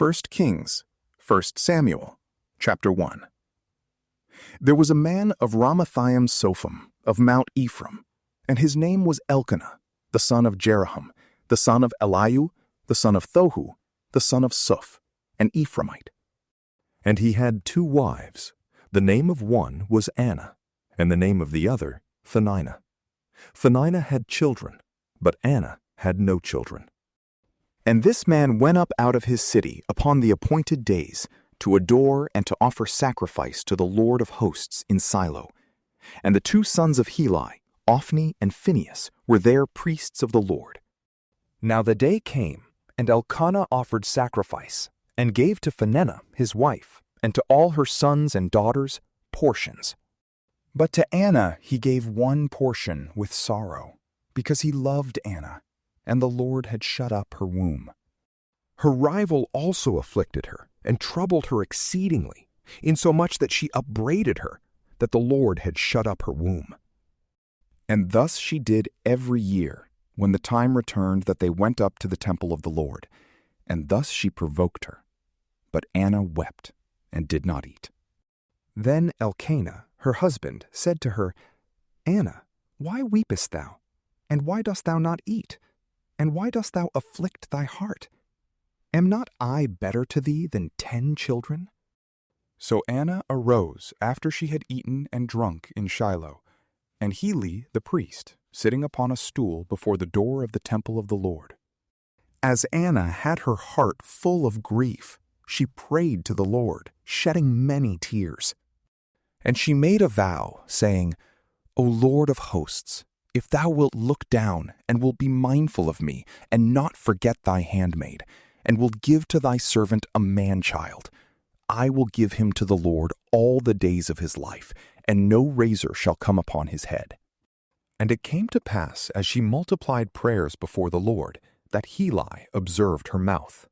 1 Kings, 1 Samuel, chapter 1. There was a man of Ramathaimsophim of Mount Ephraim, and his name was Elcana, the son of Jeroham, the son of Eliu, the son of Thohu, the son of Suph, an Ephraimite. And he had 2 wives. The name of one was Anna, and the name of the other Peninnah. Peninnah had children, but Anna had no children. And this man went up out of his city upon the appointed days to adore and to offer sacrifice to the Lord of hosts in Shiloh. And the 2 sons of Heli, Ophni and Phinehas, were there priests of the Lord. Now the day came, and Elcana offered sacrifice, and gave to Peninnah his wife, and to all her sons and daughters portions. But to Anna he gave 1 portion with sorrow, because he loved Anna, and the Lord had shut up her womb. Her rival also afflicted her, and troubled her exceedingly, insomuch that she upbraided her, that the Lord had shut up her womb. And thus she did every year, when the time returned that they went up to the temple of the Lord, and thus she provoked her. But Anna wept, and did not eat. Then Elcana, her husband, said to her, Anna, why weepest thou? And why dost thou not eat? And why dost thou afflict thy heart? Am not I better to thee than 10 children? So Anna arose after she had eaten and drunk in Shiloh, and Heli the priest, sitting upon a stool before the door of the temple of the Lord. As Anna had her heart full of grief, she prayed to the Lord, shedding many tears. And she made a vow, saying, O Lord of hosts, if thou wilt look down, and wilt be mindful of me, and not forget thy handmaid, and wilt give to thy servant a man-child, I will give him to the Lord all the days of his life, and no razor shall come upon his head. And it came to pass, as she multiplied prayers before the Lord, that Heli observed her mouth.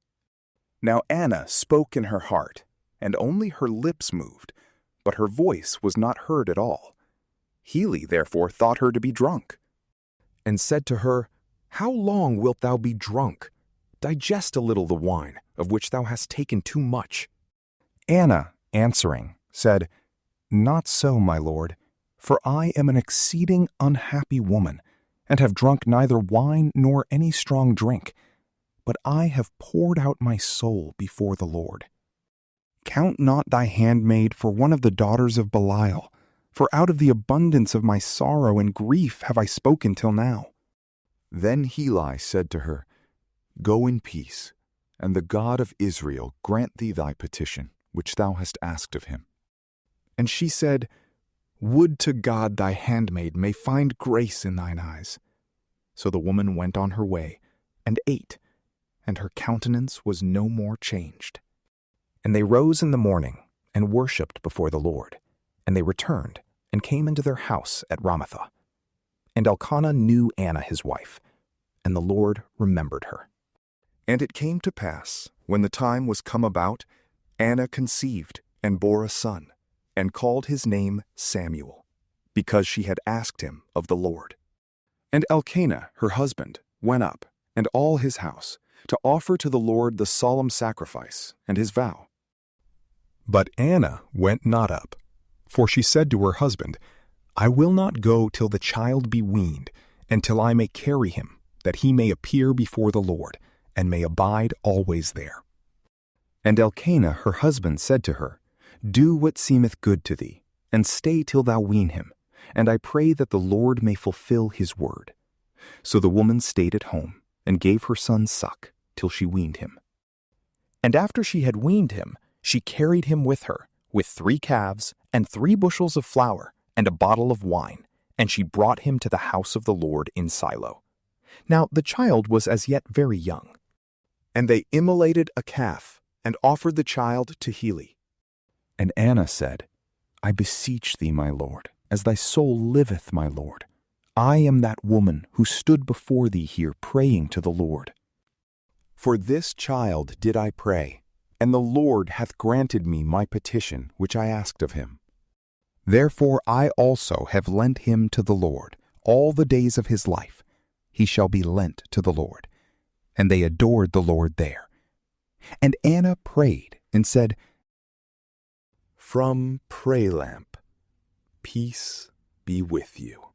Now Anna spoke in her heart, and only her lips moved, but her voice was not heard at all. Heli therefore thought her to be drunk, and said to her, How long wilt thou be drunk? Digest a little the wine, of which thou hast taken too much. Anna, answering, said, Not so, my lord, for I am an exceeding unhappy woman, and have drunk neither wine nor any strong drink, but I have poured out my soul before the Lord. Count not thy handmaid for one of the daughters of Belial, for out of the abundance of my sorrow and grief have I spoken till now. Then Heli said to her, Go in peace, and the God of Israel grant thee thy petition, which thou hast asked of him. And she said, Would to God thy handmaid may find grace in thine eyes. So the woman went on her way, and ate, and her countenance was no more changed. And they rose in the morning, and worshipped before the Lord. And they returned, and came into their house at Ramathah. And Elcana knew Anna his wife, and the Lord remembered her. And it came to pass, when the time was come about, Anna conceived, and bore a son, and called his name Samuel, because she had asked him of the Lord. And Elcana, her husband, went up, and all his house, to offer to the Lord the solemn sacrifice and his vow. But Anna went not up, for she said to her husband, I will not go till the child be weaned, and till I may carry him, that he may appear before the Lord, and may abide always there. And Elcana her husband said to her, Do what seemeth good to thee, and stay till thou wean him, and I pray that the Lord may fulfill his word. So the woman stayed at home, and gave her son suck, till she weaned him. And after she had weaned him, she carried him with her, with 3 calves, and 3 bushels of flour, and a bottle of wine, and she brought him to the house of the Lord in Shiloh. Now the child was as yet very young. And they immolated a calf, and offered the child to Heli. And Anna said, I beseech thee, my lord, as thy soul liveth, my lord, I am that woman who stood before thee here praying to the Lord. For this child did I pray, and the Lord hath granted me my petition which I asked of him. Therefore I also have lent him to the Lord all the days of his life. He shall be lent to the Lord. And they adored the Lord there. And Anna prayed and said, From PrayLamp, peace be with you.